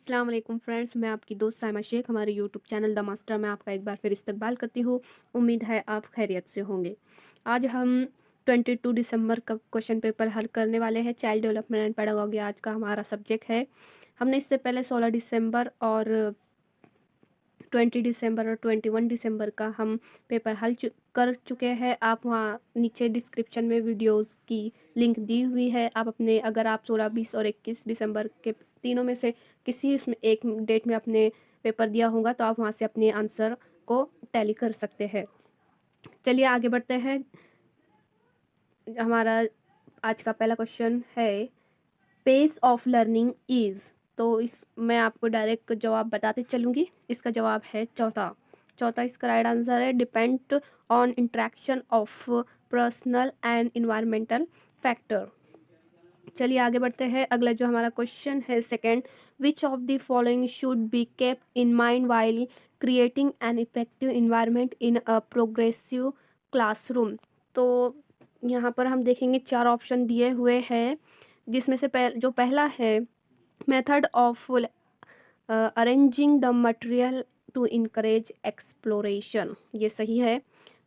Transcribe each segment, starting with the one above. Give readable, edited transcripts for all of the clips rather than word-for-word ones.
अस्सलाम वालेकुम फ्रेंड्स, मैं आपकी दोस्त साइमा शेख हमारे यूट्यूब चैनल द मास्टर में आपका एक बार फिर इस्तकबाल करती हूँ। उम्मीद है आप खैरियत से होंगे। आज हम 22 दिसंबर का क्वेश्चन पेपर हल करने वाले हैं। चाइल्ड डेवलपमेंट एंड पेडागोगी आज का हमारा सब्जेक्ट है। हमने इससे पहले 16 दिसंबर और 20 दिसंबर और 21 दिसंबर का हम पेपर हल कर चुके हैं। आप वहाँ नीचे डिस्क्रिप्शन में वीडियोस की लिंक दी हुई है। आप अपने अगर आप 16, 20 और 21 दिसंबर के तीनों में से किसी इसमें एक डेट में अपने पेपर दिया होगा तो आप वहाँ से अपने आंसर को टैली कर सकते हैं। चलिए आगे बढ़ते हैं। हमारा आज का पहला क्वेश्चन है पेस ऑफ लर्निंग इज़। तो इस मैं आपको डायरेक्ट जवाब बताते चलूँगी। इसका जवाब है चौथा। चौथा इसका राइट आंसर है depend on interaction of personal and environmental factor. चलिए आगे बढ़ते हैं। अगला जो हमारा क्वेश्चन है second, which of the following should be kept in mind while creating an effective environment in a progressive classroom. तो यहाँ पर हम देखेंगे 4 ऑप्शन दिए हुए हैं, जिसमें से जो पहला है method of arranging the material to encourage exploration, ये सही है।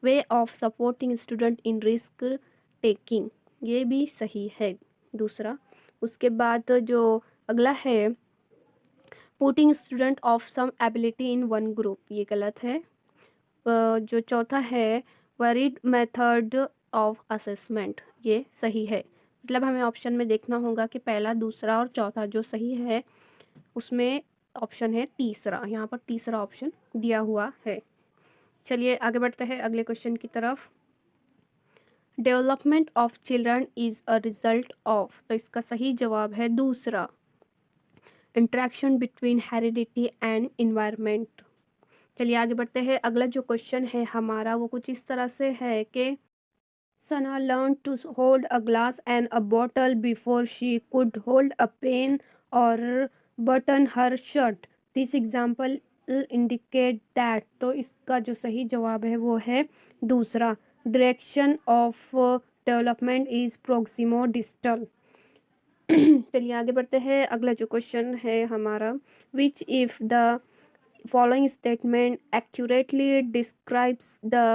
Way of supporting student in risk taking, ये भी सही है दूसरा। उसके बाद जो अगला है putting student of some ability in one group, ये गलत है। जो चौथा है वरीड मेथड ऑफ असेसमेंट, ये सही है। मतलब हमें ऑप्शन में देखना होगा कि पहला, दूसरा और चौथा जो सही है उसमें ऑप्शन है तीसरा। यहाँ पर तीसरा ऑप्शन दिया हुआ है। चलिए आगे बढ़ते हैं अगले क्वेश्चन की तरफ। Development of children is a result of, तो इसका सही जवाब है दूसरा, interaction between heredity and environment. चलिए आगे बढ़ते हैं। अगला जो क्वेश्चन है हमारा वो कुछ इस तरह से है कि Sana learned to hold a glass and a bottle before she could hold a pen or button her shirt. This example indicate that, तो इसका जो सही जवाब है वो है दूसरा, direction of development is proximo distal। चलिए आगे बढ़ते हैं। अगला जो क्वेश्चन है हमारा, which if the following statement accurately describes the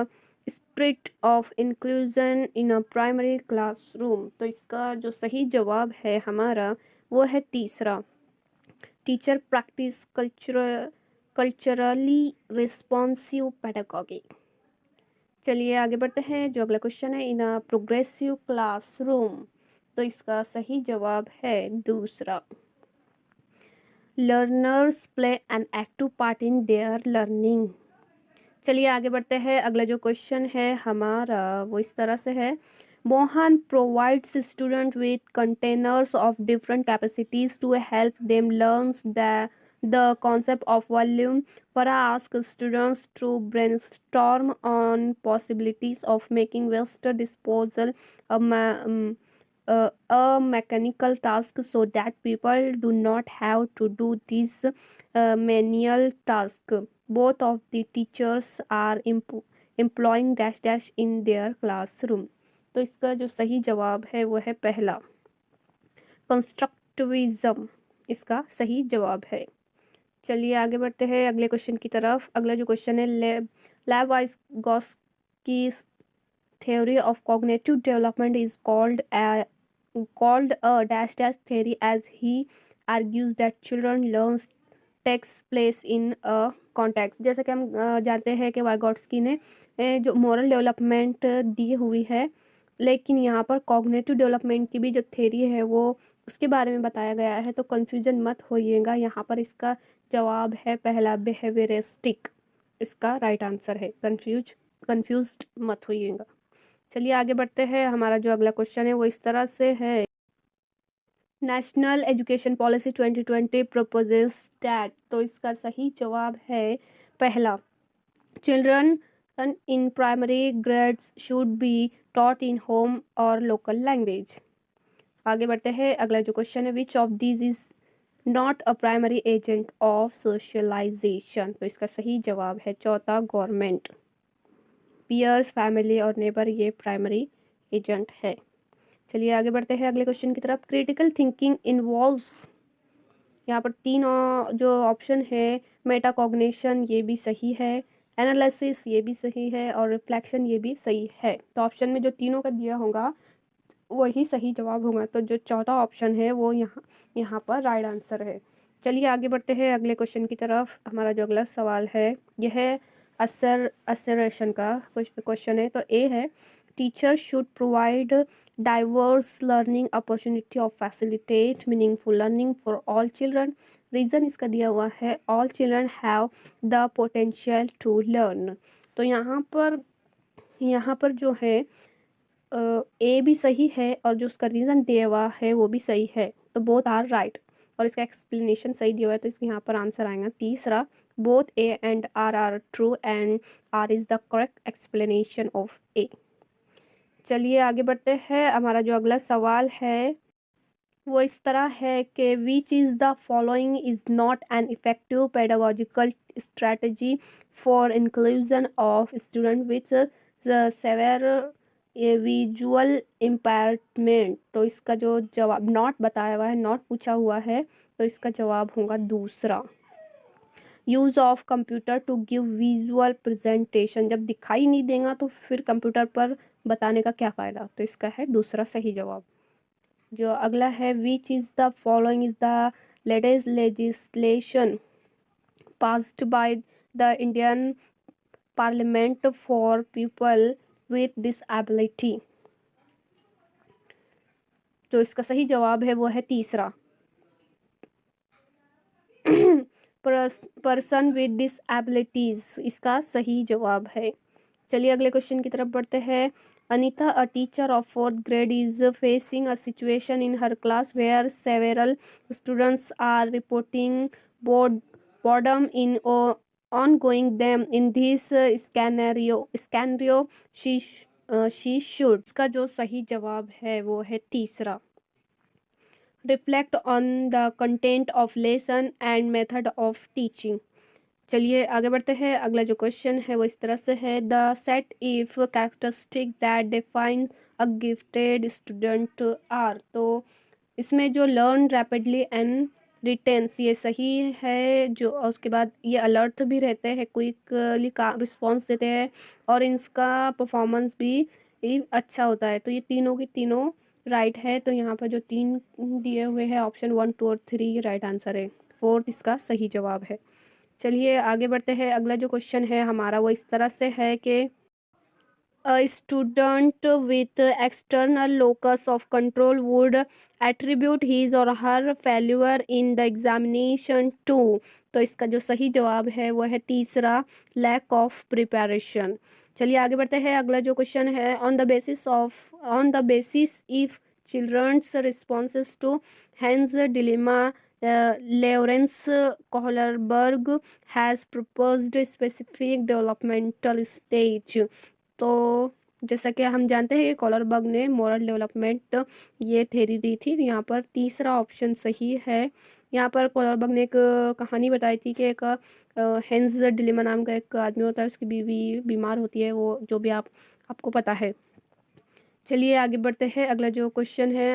spirit of inclusion in a primary classroom। तो इसका जो सही जवाब है हमारा वो है तीसरा, teacher practice culturally responsive pedagogy. चलिए आगे बढ़ते हैं। जो अगला क्वेश्चन है, इन अ प्रोग्रेसिव क्लासरूम, तो इसका सही जवाब है दूसरा, learners play an active part in their learning. चलिए आगे बढ़ते हैं। अगला जो क्वेश्चन है हमारा वो इस तरह से है, Mohan provides student with containers of different capacities to help them learns the concept of volume. Farah asks students to brainstorm on possibilities of making waste disposal a mechanical task so that people do not have to do this manual task. Both of the teachers are employing dash dash in their classroom। तो इसका जो सही जवाब है वो है पहला, constructivism, इसका सही जवाब है। चलिए आगे बढ़ते हैं अगले क्वेश्चन की तरफ। अगला जो क्वेश्चन है, लेव-वाइगोत्स्की theory of cognitive development is called a dash dash theory, as he argues that children learns takes place in a context। जैसे कि हम जानते हैं कि वाइगोट्स्की ने जो मोरल डेवलपमेंट दी हुई है, लेकिन यहाँ पर कॉग्निटिव डेवलपमेंट की भी जो थ्योरी है वो उसके बारे में बताया गया है। तो कन्फ्यूजन मत होइएगा, यहाँ पर इसका जवाब है पहला, बिहेवियरिस्टिक, इसका राइट आंसर है। कन्फ्यूज्ड मत होइएगा। चलिए आगे बढ़ते हैं। हमारा जो अगला क्वेश्चन है वो इस तरह से है, national education policy 2020 proposes that, तो इसका सही जवाब है पहला, children in primary grades should be taught in home और लोकल लैंग्वेज। आगे बढ़ते हैं। अगला जो क्वेश्चन है, which of these is not a primary agent of socialization, तो इसका सही जवाब है चौथा, गवर्नमेंट, पियर्स, फैमिली और नेबर ये प्राइमरी एजेंट है। चलिए आगे बढ़ते हैं अगले क्वेश्चन की तरफ। क्रिटिकल थिंकिंग इन्वॉल्व्स यहाँ पर तीन जो ऑप्शन है, मेटाकॉग्निशन ये भी सही है, एनालिसिस ये भी सही है, और रिफ्लेक्शन ये भी सही है। तो ऑप्शन में जो तीनों का दिया होगा वही सही जवाब होगा। तो जो चौथा ऑप्शन है वो यहाँ पर राइट आंसर है। चलिए आगे बढ़ते हैं अगले क्वेश्चन की तरफ। हमारा जो अगला सवाल है यह है असरेशन का क्वेश्चन है। तो ए है, teacher should provide diverse learning opportunity of facilitate meaningful learning for all children. Reason इसका दिया हुआ है all children have the potential to learn. तो यहाँ पर जो है ए भी सही है और जो उसका रीज़न दिया हुआ है वो भी सही है। तो बोथ आर राइट और इसका एक्सप्लेनेशन सही दिया हुआ है। तो इसके यहाँ पर आंसर आएगा तीसरा, both A and R true and R is the correct explanation of A. चलिए आगे बढ़ते हैं। हमारा जो अगला सवाल है वो इस तरह है कि which is the following is not an effective pedagogical strategy for inclusion of student with severe visual impairment. तो इसका जो जवाब नॉट बताया हुआ है, नॉट पूछा हुआ है, तो इसका जवाब होगा दूसरा, use of computer to give visual presentation. जब दिखाई नहीं देगा तो फिर कंप्यूटर पर बताने का क्या फ़ायदा। तो इसका है दूसरा सही जवाब। जो अगला है, विच is the following is the latest legislation passed by the Indian parliament for people with disability. जो इसका सही जवाब है वो है तीसरा, पर्सन विद डिसएबिलिटीज इसका सही जवाब है। चलिए अगले क्वेश्चन की तरफ बढ़ते हैं। Anita, a teacher of 4th grade, is facing a situation in her class where several students are reporting boredom in ongoing them in this scenario she should। इसका जो सही जवाब है वो है तीसरा, reflect on the content of lesson and method of teaching. चलिए आगे बढ़ते हैं। अगला जो क्वेश्चन है वो इस तरह से है, the set if characteristic that define a gifted student are. तो इसमें जो लर्न रैपिडली एंड रिटेंस ये सही है। जो उसके बाद ये अलर्ट भी रहते हैं, क्विकली का रिस्पॉन्स देते हैं और इनका परफॉर्मेंस भी अच्छा होता है। तो ये तीनों की तीनों राइट है। तो यहाँ पर जो तीन दिए हुए हैं ऑप्शन 1, 2 और 3 ये राइट आंसर है। 4th इसका सही जवाब है। चलिए आगे बढ़ते हैं। अगला जो क्वेश्चन है हमारा वो इस तरह से है कि a student with external locus of control would attribute his or her failure in the examination to। तो इसका जो सही जवाब है वो है तीसरा, लैक ऑफ प्रिपरेशन। चलिए आगे बढ़ते हैं। अगला जो क्वेश्चन है, on the basis if children's responses to Heinz dilemma Lawrence Kohlberg has proposed specific developmental stage। तो जैसा कि हम जानते हैं कि कोलरबर्ग ने मोरल डेवलपमेंट ये थ्योरी दी थी। यहाँ पर तीसरा ऑप्शन सही है। यहाँ पर कोलरबर्ग ने एक कहानी बताई थी कि एक हेंस डिलेमा नाम का एक आदमी होता है, उसकी बीवी बीमार होती है, वो जो भी आपको पता है। चलिए आगे बढ़ते हैं। अगला जो क्वेश्चन है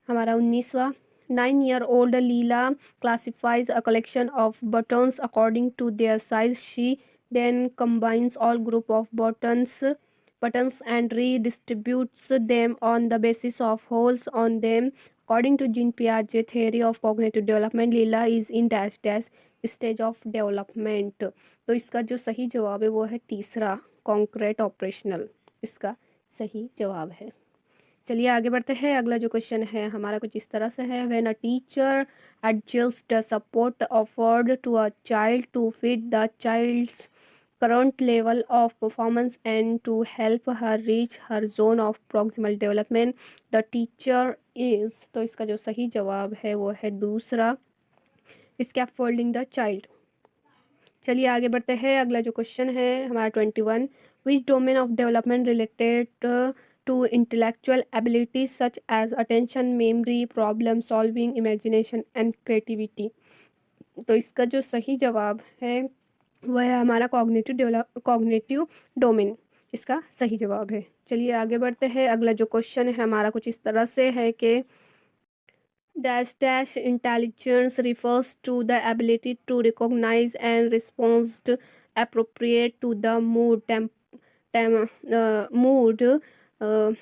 हमारा 19वां, 9-year-old Leela classifies a collection of buttons according to their size. She then combines all group of buttons and redistributes them on the basis of holes on them. According to Jean Piaget theory of cognitive development, Leela is in dash dash stage of development। तो इसका जो सही जवाब है वो है तीसरा, concrete operational इसका सही जवाब है। चलिए आगे बढ़ते हैं। अगला जो क्वेश्चन है हमारा कुछ इस तरह से है, when a teacher adjust the support offered to a child to fit the child's current level of performance and to help her reach her zone of proximal development, the teacher is। तो इसका जो सही जवाब है वो है दूसरा, scaffolding the child। चलिए आगे बढ़ते हैं। अगला जो क्वेश्चन है हमारा 21, which domain of development related to intellectual abilities such as attention, memory, problem solving, imagination and creativity. तो इसका जो सही जवाब है वह है हमारा कॉग्निटिव डोमेन इसका सही जवाब है। चलिए आगे बढ़ते हैं। अगला जो क्वेश्चन है हमारा कुछ इस तरह से है कि Dash dash intelligence refers to the ability to recognize and respond appropriate to the mood, uh,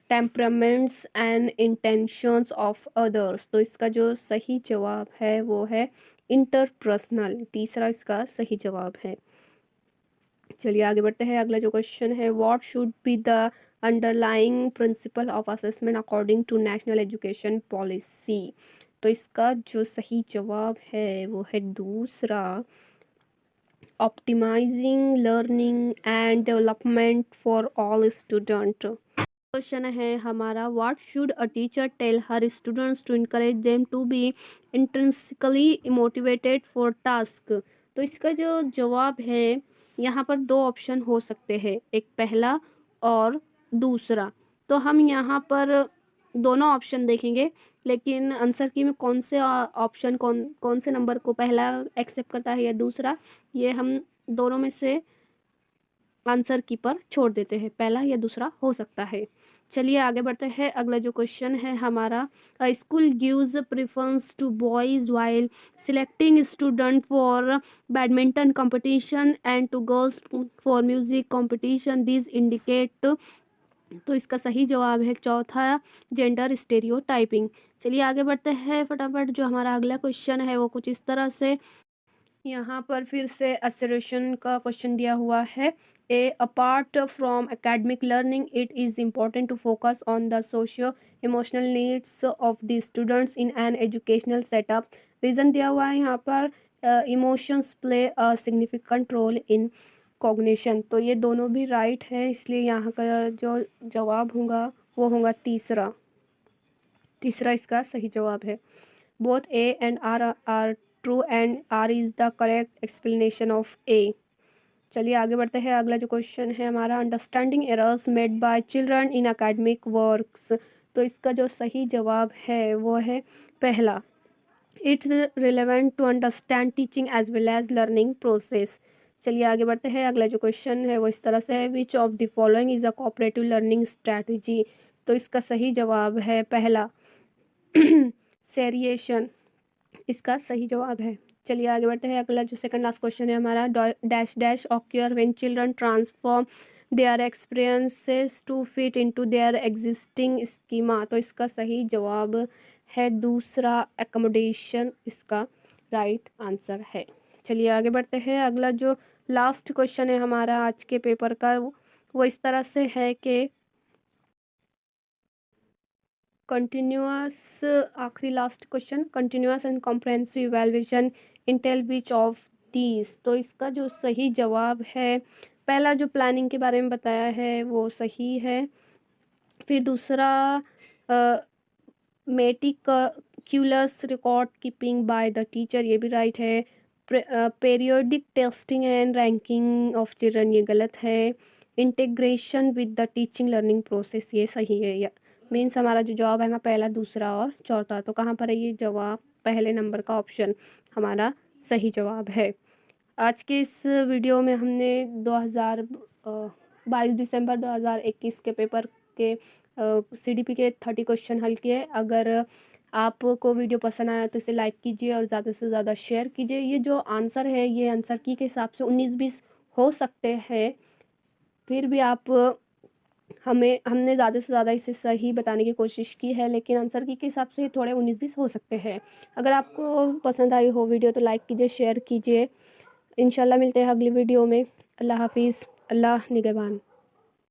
temperaments and intentions of others। तो इसका जो सही जवाब है वो है इंटरपर्सनल। तीसरा इसका सही जवाब है। चलिए आगे बढ़ते हैं। अगला जो क्वेश्चन है, what should be the underlying principle of assessment according to national education policy. तो इसका जो सही जवाब है वो है दूसरा, optimizing learning and development for all student. Question है हमारा, what should a teacher tell her students to encourage them to be intrinsically motivated for task. तो इसका जो जवाब है, यहाँ पर दो ऑप्शन हो सकते हैं, एक पहला और दूसरा। तो हम यहाँ पर दोनों ऑप्शन देखेंगे, लेकिन आंसर की में कौन से ऑप्शन कौन कौन से नंबर को पहला एक्सेप्ट करता है या दूसरा, ये हम दोनों में से आंसर की पर छोड़ देते हैं, पहला या दूसरा हो सकता है। चलिए आगे बढ़ते हैं। अगला जो क्वेश्चन है हमारा, school gives preference to boys while selecting student for badminton competition and to girls for music competition, this indicate. तो इसका सही जवाब है चौथा, जेंडर स्टेरियोटाइपिंग। चलिए आगे बढ़ते हैं फटाफट। जो हमारा अगला क्वेश्चन है वो कुछ इस तरह से, यहाँ पर फिर से असर्शन का क्वेश्चन दिया हुआ है। Apart from academic learning it is important to focus on the socio emotional needs of the students in an educational setup. Reason दिया हुआ है यहाँ पर, emotions play a significant role in cognition. तो ये दोनों भी राइट है, इसलिए यहाँ का जो जवाब होगा वो होगा तीसरा। तीसरा इसका सही जवाब है। Both A and R R true and R is the correct explanation of A. चलिए आगे बढ़ते हैं। अगला जो क्वेश्चन है हमारा, understanding errors made by children in academic works. तो इसका जो सही जवाब है वो है पहला, it's relevant to understand teaching as well as learning process. चलिए आगे बढ़ते हैं। अगला जो क्वेश्चन है वो इस तरह से है, which of the following is a cooperative learning strategy. तो इसका सही जवाब है पहला, सेरिएशन इसका सही जवाब है। चलिए आगे बढ़ते हैं। अगला जो सेकंड लास्ट क्वेश्चन है हमारा, dash dash occur when children transform their experiences to fit into their existing schema. तो इसका सही जवाब है दूसरा, एकोमोडेशन इसका राइट आंसर है। चलिए आगे बढ़ते हैं। अगला जो लास्ट क्वेश्चन है हमारा आज के पेपर का वो इस तरह से है कि कंटिन्यूअस, आखिरी last question, continuous and comprehensive evaluation Intel which of these. तो इसका जो सही जवाब है, पहला जो प्लानिंग के बारे में बताया है वो सही है। फिर दूसरा, meticulous record keeping by the teacher, ये भी राइट है। Periodic testing and ranking of children, ये गलत है। Integration with the teaching learning process, ये सही है। मीन्स हमारा जो जवाब है ना पहला, दूसरा और चौथा, तो कहाँ पर है ये जवाब, पहले नंबर का ऑप्शन हमारा सही जवाब है। आज के इस वीडियो में हमने 22 दिसंबर 2021 के पेपर के CDP के 30 क्वेश्चन हल किए। अगर आपको वीडियो पसंद आया तो इसे लाइक कीजिए और ज़्यादा से ज़्यादा शेयर कीजिए। ये जो आंसर है ये आंसर की के हिसाब से 19-20 हो सकते हैं, फिर भी आप हमने ज़्यादा से ज़्यादा इसे सही बताने की कोशिश की है, लेकिन आंसर की के हिसाब से थोड़े 19-20 हो सकते हैं। अगर आपको पसंद आई हो वीडियो तो लाइक कीजिए, शेयर कीजिए। इंशाल्लाह मिलते हैं अगली वीडियो में। अल्लाह हाफिज़, अल्लाह निगहबान।